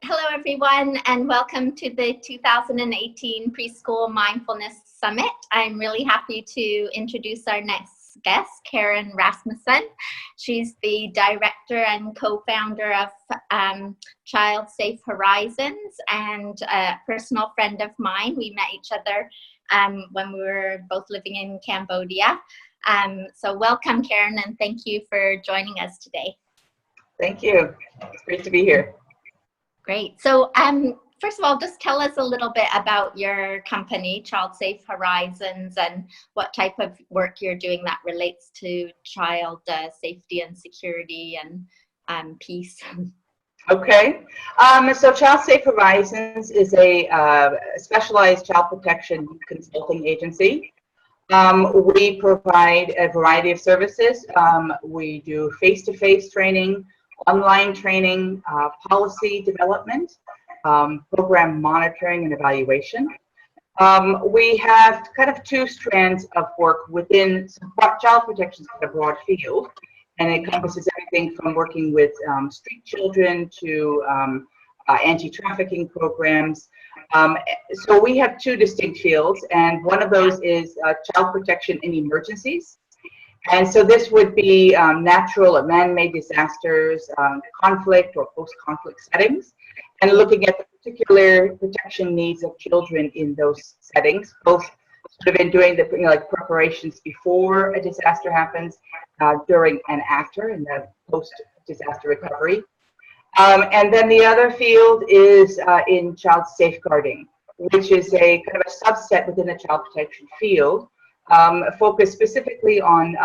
Hello, everyone, and welcome to the 2018 Preschool Mindfulness Summit. I'm really happy to introduce our next guest, Karen Rasmussen. She's the director and co-founder of Child Safe Horizons and a personal friend of mine. We met each other when we were both living in Cambodia. So welcome, Karen, and thank you for joining us today. Thank you. It's great to be here. Great. So first of all, just tell us a little bit about your company, Child Safe Horizons, and what type of work you're doing that relates to child safety and security and peace. Okay. So Child Safe Horizons is a specialized child protection consulting agency. We provide a variety of services. We do face-to-face training, online training, policy development, program monitoring and evaluation. We have kind of two strands of work within child protection, is a broad field, and it encompasses everything from working with street children to anti-trafficking programs. So we have two distinct fields, and one of those is child protection in emergencies. And so this would be natural or man-made disasters, conflict or post-conflict settings, and looking at the particular protection needs of children in those settings, both sort of in doing the like preparations before a disaster happens, during and after, in the post-disaster recovery. And then the other field is in child safeguarding, which is a kind of a subset within the child protection field. Focus specifically on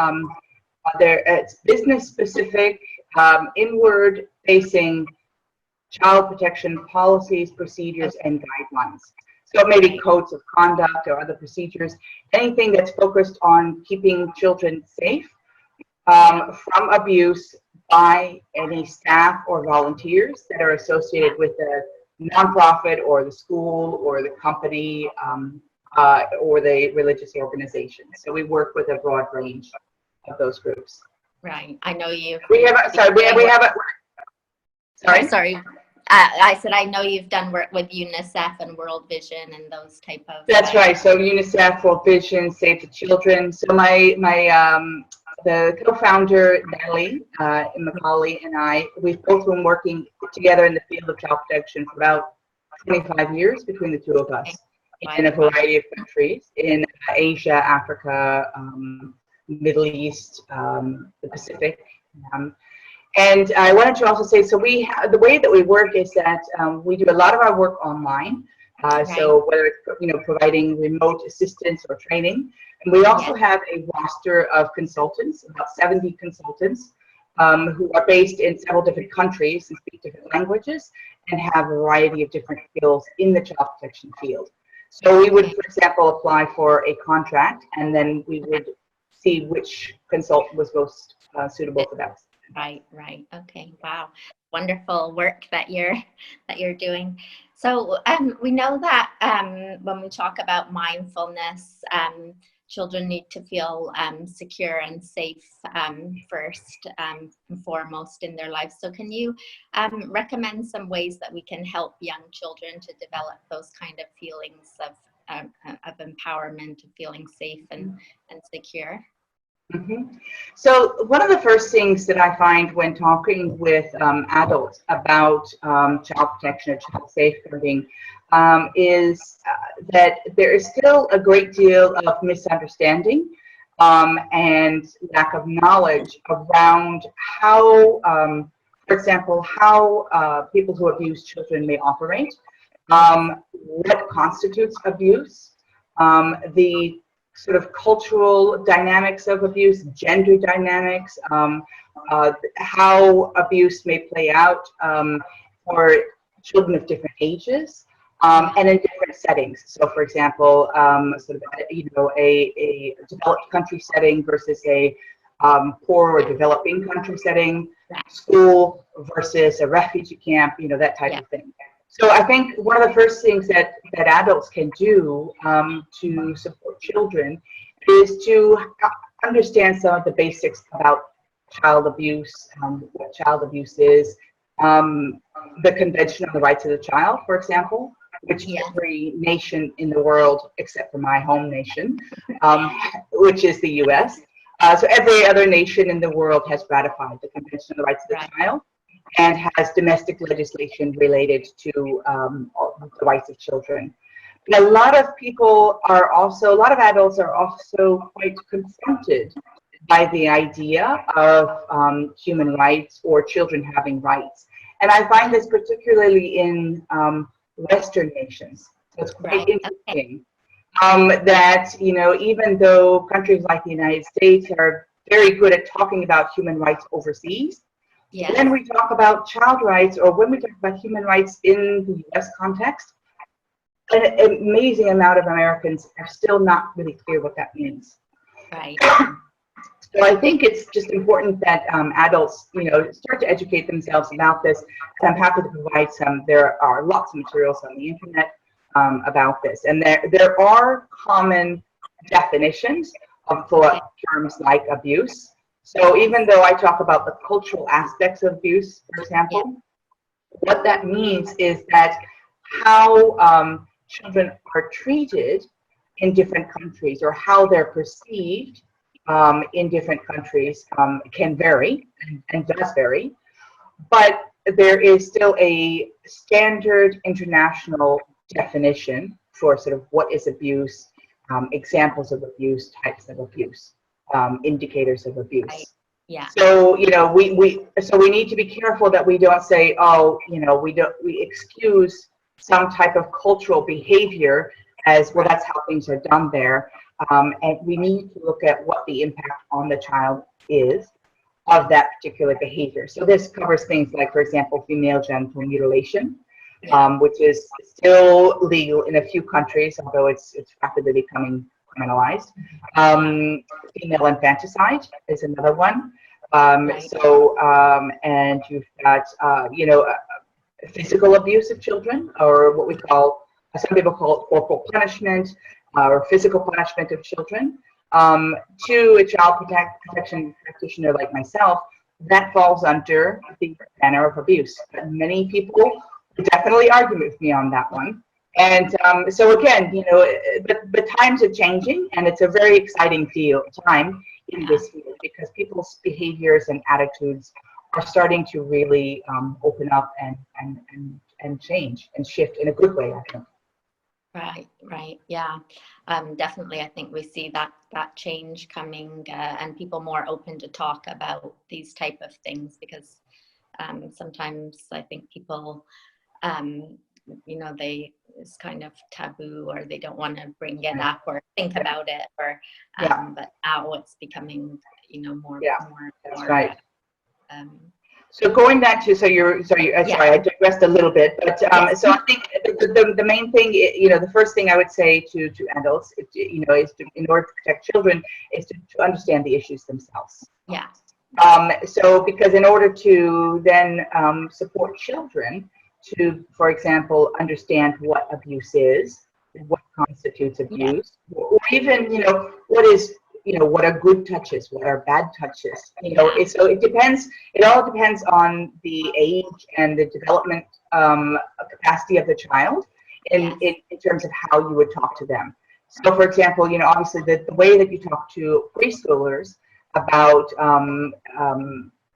it's business-specific, inward-facing child protection policies, procedures, and guidelines. So maybe codes of conduct or other procedures, anything that's focused on keeping children safe from abuse by any staff or volunteers that are associated with the nonprofit or the school or the company, or the religious organization. So we work with a broad range of those groups. Right. I know you. We have a, sorry, we have a, sorry? Sorry. I said I know you've done work with UNICEF and World Vision and those type of. That's right. So UNICEF, World Vision, Save the Children. So the co-founder, Natalie Macaulay, and I, we've both been working together in the field of child protection for about 25 years between the two of us. In a variety of countries in Asia, Africa, Middle East, the Pacific. And I wanted to also say, so the way that we work is that we do a lot of our work online. So whether it's providing remote assistance or training, and we also have a roster of consultants, about 70 consultants, who are based in several different countries and speak different languages and have a variety of different skills in the child protection field. So we would, for example, apply for a contract, and then we would see which consultant was most suitable for that. Right. Okay. Wow. Wonderful work that you're doing. So we know that when we talk about mindfulness, children need to feel secure and safe first and foremost in their lives. So can you recommend some ways that we can help young children to develop those kind of feelings of empowerment, of feeling safe and secure? Mm-hmm. So one of the first things that I find when talking with adults about child protection or child safeguarding is that there is still a great deal of misunderstanding and lack of knowledge around how, for example, how people who abuse children may operate, what constitutes abuse, the sort of cultural dynamics of abuse, gender dynamics, how abuse may play out for children of different ages, and in different settings. So, for example, sort of a developed country setting versus a poor or developing country setting, school versus a refugee camp, that type of thing. So I think one of the first things that adults can do to support children is to understand some of the basics about child abuse, what child abuse is, the Convention on the Rights of the Child, for example, which Yes. every nation in the world, except for my home nation, which is the U.S., so every other nation in the world has ratified the Convention on the Rights of the Child and has domestic legislation related to the rights of children. And a lot of people are also, a lot of adults are also quite confronted by the idea of human rights or children having rights. And I find this particularly in Western nations. So it's quite interesting that, you know, even though countries like the United States are very good at talking about human rights overseas, when we talk about child rights or when we talk about human rights in the US context, an amazing amount of Americans are still not really clear what that means. Right. So I think it's just important that adults, you know, start to educate themselves about this. And I'm happy to provide some. There are lots of materials on the internet about this, and there are common definitions for terms like abuse. So even though I talk about the cultural aspects of abuse, for example, what that means is that how children are treated in different countries or how they're perceived in different countries can vary and does vary, but there is still a standard international definition for sort of what is abuse, examples of abuse, types of abuse, indicators of abuse. Yeah. So, you know, we need to be careful that we don't say, oh, you know, we excuse some type of cultural behavior as well. That's how things are done there, and we need to look at what the impact on the child is of that particular behavior. So this covers things like, for example, female genital mutilation, which is still legal in a few countries, although it's rapidly becoming criminalized. Female infanticide is another one. And you've got, you know, physical abuse of children, or what we call, some people call it corporal punishment, or physical punishment of children. To a child protection practitioner like myself, that falls under the manner of abuse. Many people would definitely argue with me on that one. And so again, you know, but times are changing, and it's a very exciting time in this field because people's behaviors and attitudes are starting to really open up and change and shift in a good way, I think. Right, yeah. Definitely, I think we see that change coming, and people more open to talk about these type of things because sometimes I think people, you know, it's kind of taboo, or they don't want to bring it up or think about it, or but now it's becoming, you know, more. That's right. So going back to, sorry, I digressed a little bit, but so I think the main thing, you know, the first thing I would say to adults, you know, is in order to protect children, is to understand the issues themselves. Yeah. So because in order to then support children to, for example, understand what abuse is, what constitutes abuse, or even, you know, what is, you know, what are good touches, what are bad touches, you know. So it depends, it all depends on the age and the development capacity of the child in terms of how you would talk to them. So for example, you know, obviously the way that you talk to preschoolers about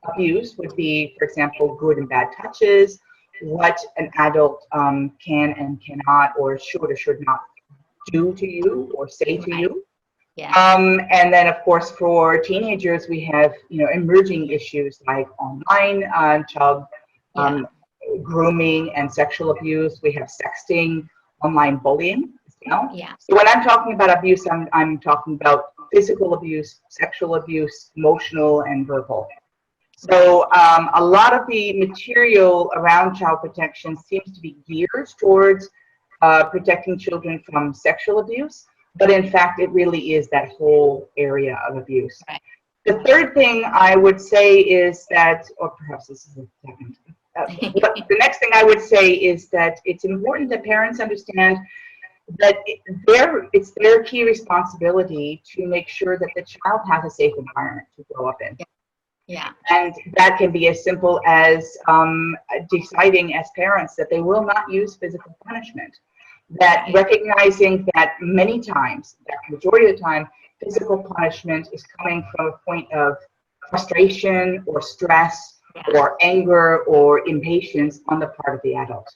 abuse would be, for example, good and bad touches, what an adult can and cannot or should not do to you or say to you. And then, of course, for teenagers, we have, you know, emerging issues like online child grooming and sexual abuse. We have sexting, online bullying. You know? So when I'm talking about abuse, I'm talking about physical abuse, sexual abuse, emotional, and verbal. So a lot of the material around child protection seems to be geared towards protecting children from sexual abuse. But in fact, it really is that whole area of abuse. The third thing I would say is that, or perhaps this is the second, the next thing I would say is that it's important that parents understand that it's their key responsibility to make sure that the child has a safe environment to grow up in. Yeah. And that can be as simple as deciding as parents that they will not use physical punishment. That Right. recognizing that many times, that majority of the time, physical punishment is coming from a point of frustration or stress Yeah. or anger or impatience on the part of the adult.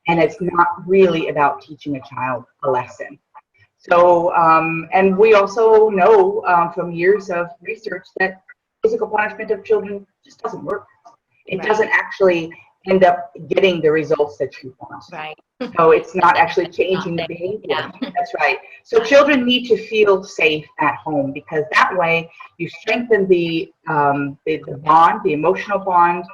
And it's not really about teaching a child a lesson. So, and we also know from years of research that physical punishment of children just doesn't work. It Right. doesn't actually end up getting the results that you want. Right. So it's The not actually benefit's not changing the there. behavior. Yeah. That's right. So children need to feel safe at home, because that way you strengthen the bond, the emotional bond,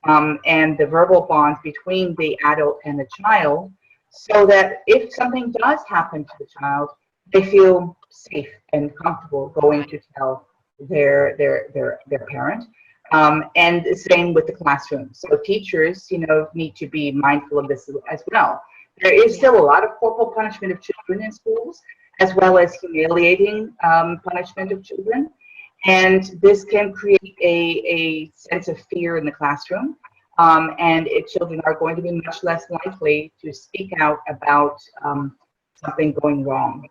and the verbal bond between the adult and the child, so that if something does happen to the child, they feel safe and comfortable going Right. to tell their parent. And the same with the classroom. So teachers, need to be mindful of this as well. There is Yeah. still a lot of corporal punishment of children in schools, as well as humiliating punishment of children. And this can create a sense of fear in the classroom. And children are going to be much less likely to speak out about something going wrong.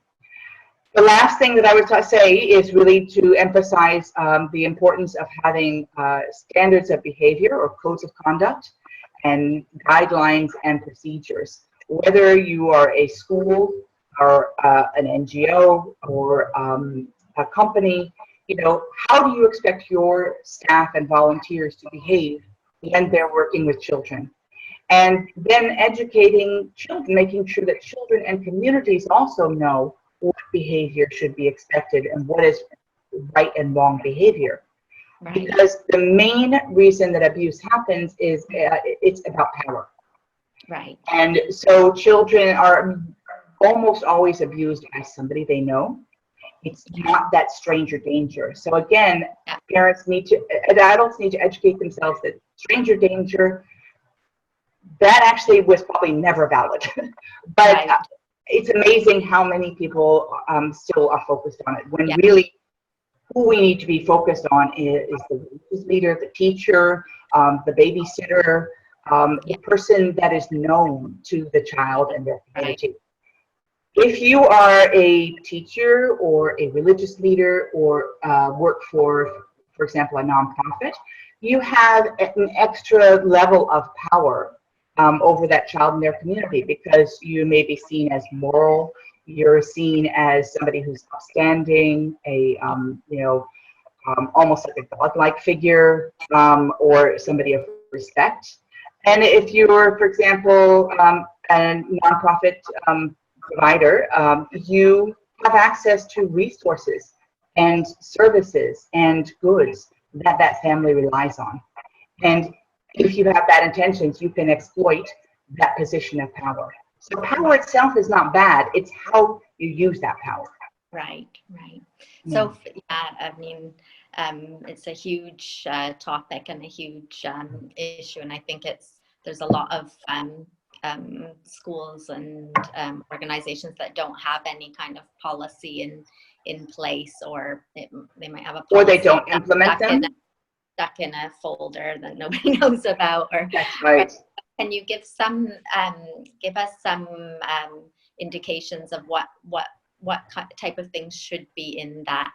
The last thing that I would say is really to emphasize the importance of having standards of behavior or codes of conduct and guidelines and procedures. Whether you are a school or an NGO or a company, how do you expect your staff and volunteers to behave when they're working with children? And then educating children, making sure that children and communities also know what behavior should be expected and what is right and wrong behavior. Right. Because the main reason that abuse happens is it's about power. Right. And so children are almost always abused by somebody they know. It's not that stranger danger. So again, Yeah. adults need to educate themselves that stranger danger, that actually was probably never valid. But Right. it's amazing how many people still are focused on it, when Yeah. really who we need to be focused on is the religious leader, the teacher, the babysitter, Yeah. the person that is known to the child and their Right. community. If you are a teacher or a religious leader or work for example, a nonprofit, you have an extra level of power over that child in their community, because you may be seen as moral, you're seen as somebody who's upstanding, almost like a godlike figure, or somebody of respect. And if you're, for example, a nonprofit provider, you have access to resources and services and goods that that family relies on. And if you have bad intentions, you can exploit that position of power. So power itself is not bad. It's how you use that power. Right. Right. Yeah. So yeah, I mean, it's a huge topic and a huge issue, and I think there's a lot of schools and organizations that don't have any kind of policy in place, or they might have a Or they policy don't implement them. stuck in a folder that nobody knows about, or That's right. can you give us some indications of what type of things should be in that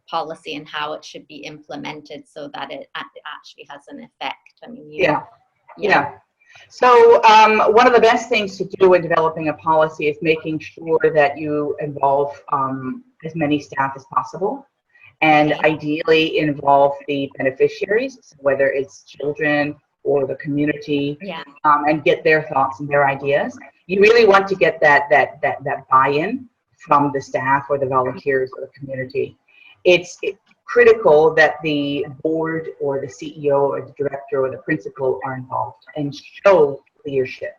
policy and how it should be implemented so that it actually has an effect? I mean, Yeah. So one of the best things to do in developing a policy is making sure that you involve as many staff as possible, and Okay. ideally involve the beneficiaries, so whether it's children or the community, Yeah. and get their thoughts and their ideas. You really want to get that buy-in from the staff or the volunteers or the community. It's critical that the board or the CEO or the director or the principal are involved and show leadership,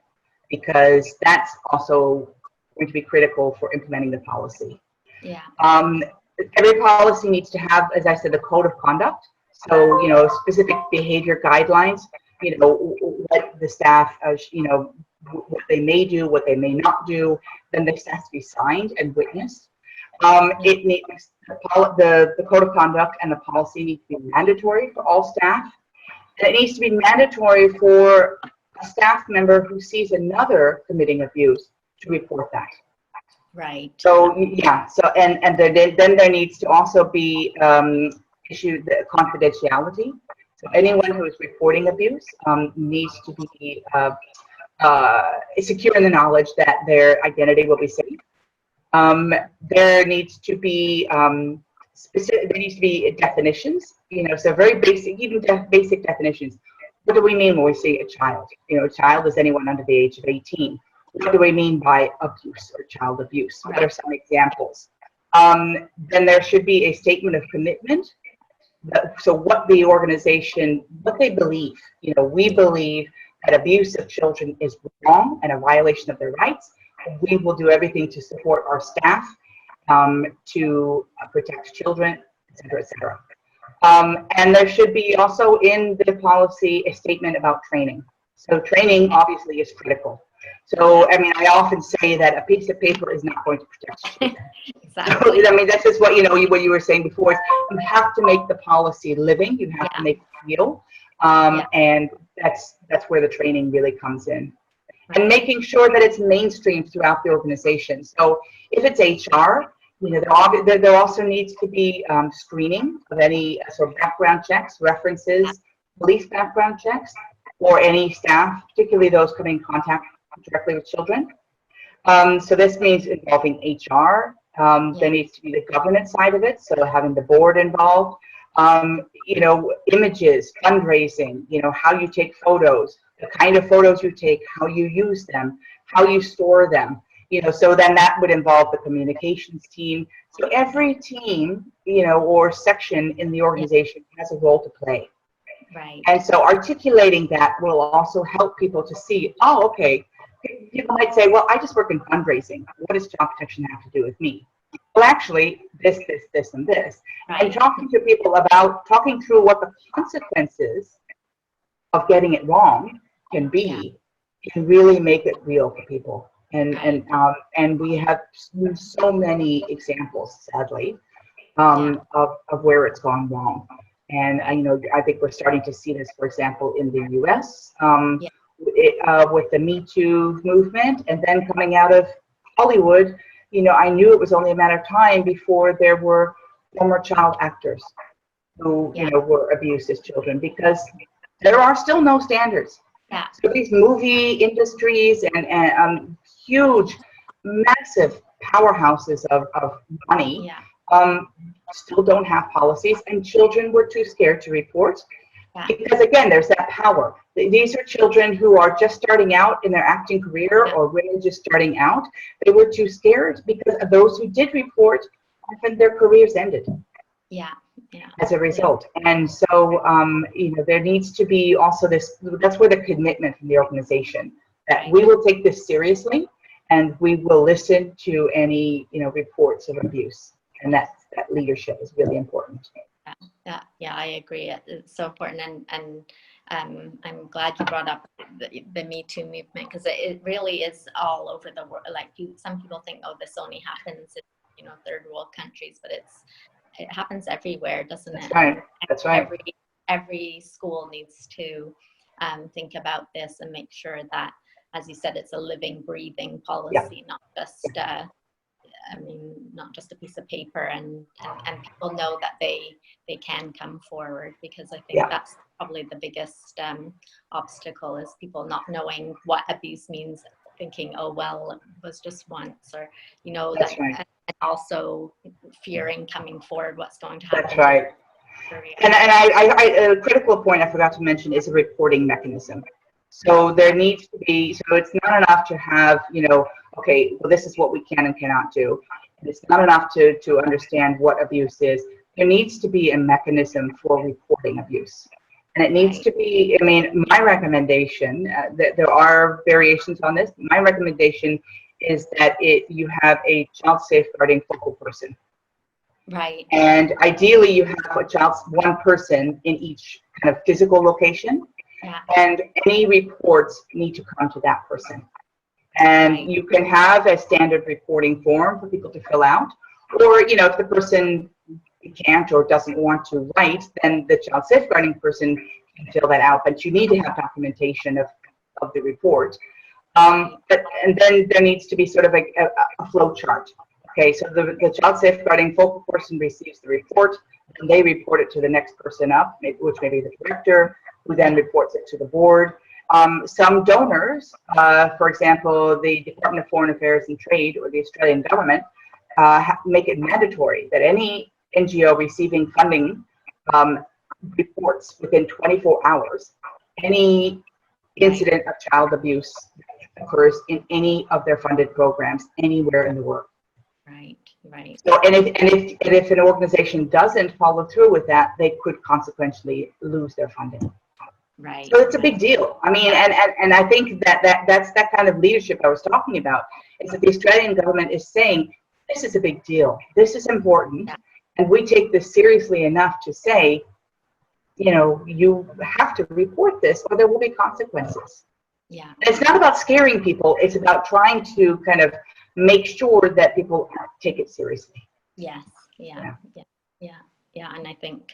because that's also going to be critical for implementing the policy. Yeah. Every policy needs to have, as I said, a code of conduct. So, specific behavior guidelines, what the staff, what they may do, what they may not do, then this has to be signed and witnessed. It needs the code of conduct and the policy need to be mandatory for all staff. And it needs to be mandatory for a staff member who sees another committing abuse to report that. Right. So yeah. So and then there needs to also be issued the confidentiality. So anyone who is reporting abuse needs to be secure in the knowledge that their identity will be safe. There needs to be specific. There needs to be definitions. So very basic, even basic definitions. What do we mean when we say a child? A child is anyone under the age of 18. What do we mean by abuse or child abuse? What are some examples? Then there should be a statement of commitment. So what the organization, what they believe. We believe that abuse of children is wrong and a violation of their rights. We will do everything to support our staff to protect children, et cetera, et cetera. And there should be also in the policy a statement about training. So training obviously is critical. So, I often say that a piece of paper is not going to protect children. Exactly. So, that's just what, what you were saying before. You have to make the policy living. You have to make it real. And that's where the training really comes in. And making sure that it's mainstreamed throughout the organization. So if it's HR, there also needs to be screening of any sort of background checks, references, police background checks, or any staff, particularly those coming in contact directly with children. So this means involving HR. There needs to be the governance side of it, so having the board involved. Images, fundraising, how you take photos, the kind of photos you take, how you use them, how you store them. So then that would involve the communications team. So every team, or section in the organization has a role to play. Right. And so articulating that will also help people to see, oh, okay, people might say, well, I just work in fundraising. What does child protection have to do with me? Well, actually, this, and this. Right. And talking to people about, talking through what the consequences of getting it wrong can be, can really make it real for people. And we have so many examples, sadly, of where it's gone wrong. And I think we're starting to see this, for example, in the U.S. With the Me Too movement, and then coming out of Hollywood. I knew it was only a matter of time before there were former child actors who were abused as children, because there are still no standards. Yeah. So these movie industries and huge, massive powerhouses of money still don't have policies, and children were too scared to report. Because again, there's that power. These are children who are just starting out in their acting career, or women just starting out. They were too scared, because of those who did report, often their careers ended. As a result. And so, there needs to be also this, that's where the commitment from the organization, that we will take this seriously and we will listen to any, reports of abuse. And that leadership is really important. Yeah, I agree. It's so important. And I'm glad you brought up the Me Too movement, because it really is all over the world. Like some people think, oh, this only happens in, third world countries, but it happens everywhere, doesn't it? That's right. Every school needs to think about this and make sure that, as you said, it's a living, breathing policy, not just not just a piece of paper, and people know that they can come forward, because I think that's probably the biggest obstacle, is people not knowing what abuse means, thinking, oh, well, it was just once, or, That's right. And also fearing coming forward what's going to happen. That's right. And a critical point I forgot to mention is a reporting mechanism. So there needs to be, so it's not enough to have, okay, well, this is what we can and cannot do. And it's not enough to understand what abuse is. There needs to be a mechanism for reporting abuse. And it needs to be, my recommendation, that there are variations on this, my recommendation is that you have a child safeguarding focal person. Right. And ideally you have one person in each kind of physical location. And any reports need to come to that person. And you can have a standard reporting form for people to fill out, Or, if the person can't or doesn't want to write, then the child safeguarding person can fill that out, but you need to have documentation of the report. And then there needs to be sort of a flow chart. Okay, so the child safeguarding focal person receives the report, and they report it to the next person up, which may be the director, who then reports it to the board. Some donors, for example, the Department of Foreign Affairs and Trade or the Australian government, make it mandatory that any NGO receiving funding reports within 24 hours any incident of child abuse occurs in any of their funded programs anywhere in the world. Right. So, and if an organization doesn't follow through with that, they could consequently lose their funding. Right. So it's a big deal. I mean, and I think that's that kind of leadership I was talking about, is that the Australian government is saying, this is a big deal, this is important, and we take this seriously enough to say, you have to report this or there will be consequences. Yeah. And it's not about scaring people, it's about trying to kind of make sure that people take it seriously. Yes. Yeah. And I think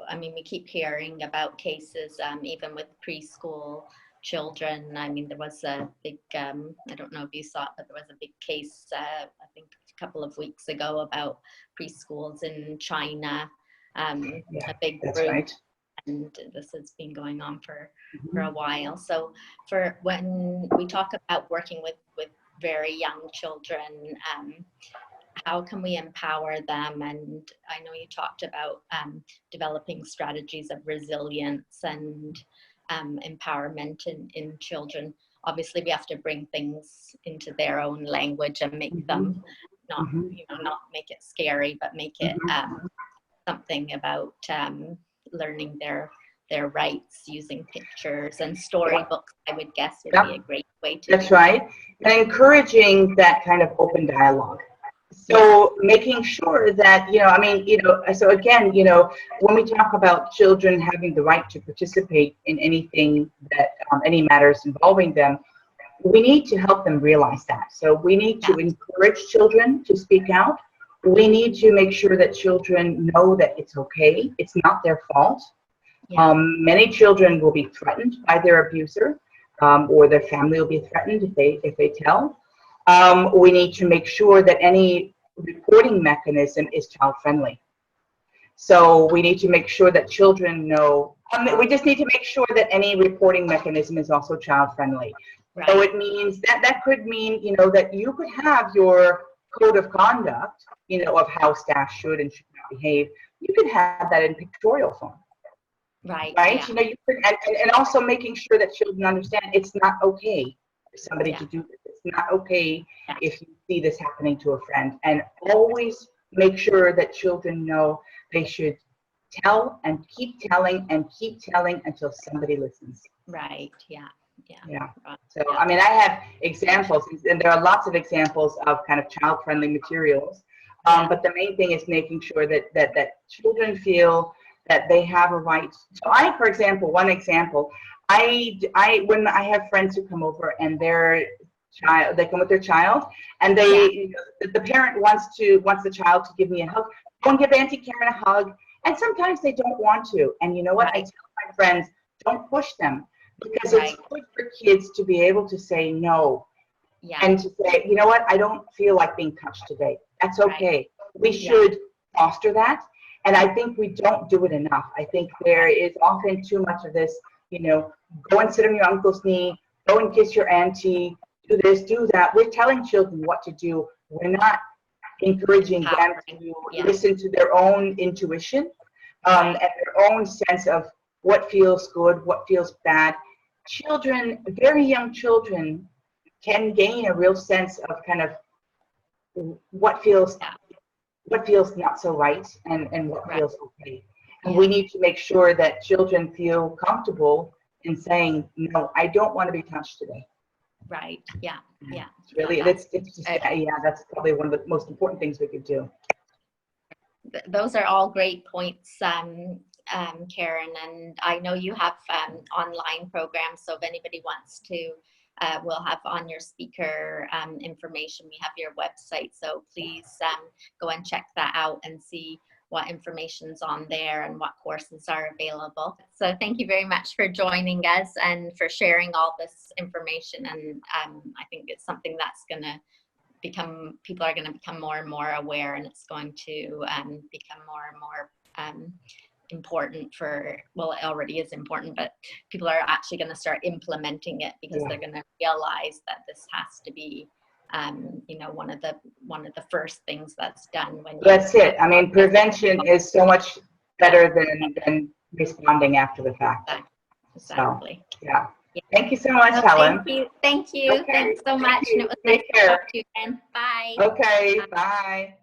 I mean, we keep hearing about cases, even with preschool children. I mean, there was a big, I don't know if you saw it, but there was a big case, I think a couple of weeks ago, about preschools in China, a big That's group. right. And this has been going on for a while. So for when we talk about working with very young children, how can we empower them? And I know you talked about developing strategies of resilience and empowerment in children. Obviously, we have to bring things into their own language and make them not make it scary, but make it something about learning their rights, using pictures and storybooks. I would guess would be a great way to. That's right, and encouraging that kind of open dialogue. So making sure that, so again, when we talk about children having the right to participate in anything that, any matters involving them, we need to help them realize that. So we need to encourage children to speak out. We need to make sure that children know that it's okay. It's not their fault. Many children will be threatened by their abuser, or their family will be threatened if they tell. We need to make sure that any reporting mechanism is child friendly. So we need to make sure that children know, we just need to make sure that any reporting mechanism is also child friendly. Right. So it means that could mean, that you could have your code of conduct, of how staff should and should not behave. You could have that in pictorial form. Right. Yeah. You could, and also making sure that children understand it's not okay for somebody to do this. It's not okay if you see this happening to a friend. And always make sure that children know they should tell and keep telling until somebody listens. Right. Yeah. So, I mean, I have examples, and there are lots of examples of kind of child-friendly materials. But the main thing is making sure that children feel that they have a right. So for example, one example, when I have friends who come over and they come with their child, and the parent wants the child to give me a hug. Go and give Auntie Karen a hug. And sometimes they don't want to. And you know what? I tell my friends, don't push them, because it's good for kids to be able to say no. And to say, you know what? I don't feel like being touched today. That's okay. We should foster that. And I think we don't do it enough. I think there is often too much of this, go and sit on your uncle's knee, go and kiss your auntie, do this, do that. We're telling children what to do. We're not encouraging them to listen to their own intuition, and their own sense of what feels good, what feels bad. Children, very young children, can gain a real sense of kind of what feels not so right, and what feels okay. And we need to make sure that children feel comfortable in saying, no, I don't want to be touched today. Right. Yeah. It's really, that's probably one of the most important things we could do. Those are all great points, Karen, and I know you have online programs, so if anybody wants to we'll have on your speaker information. We have your website, so please go and check that out and see what information's on there and what courses are available. So thank you very much for joining us and for sharing all this information. And I think it's something that's going to become, people are going to become more and more aware, and it's going to become more and more important for, well, it already is important, but people are actually going to start implementing it because they're going to realize that this has to be you know, one of the first things that's done when that's it. I mean, prevention is so much better than responding after the fact. Exactly. So, yeah. Thank you so much, Helen. Thank you. Okay. Thanks so much. And it was nice to talk to you again. Bye. Okay, bye.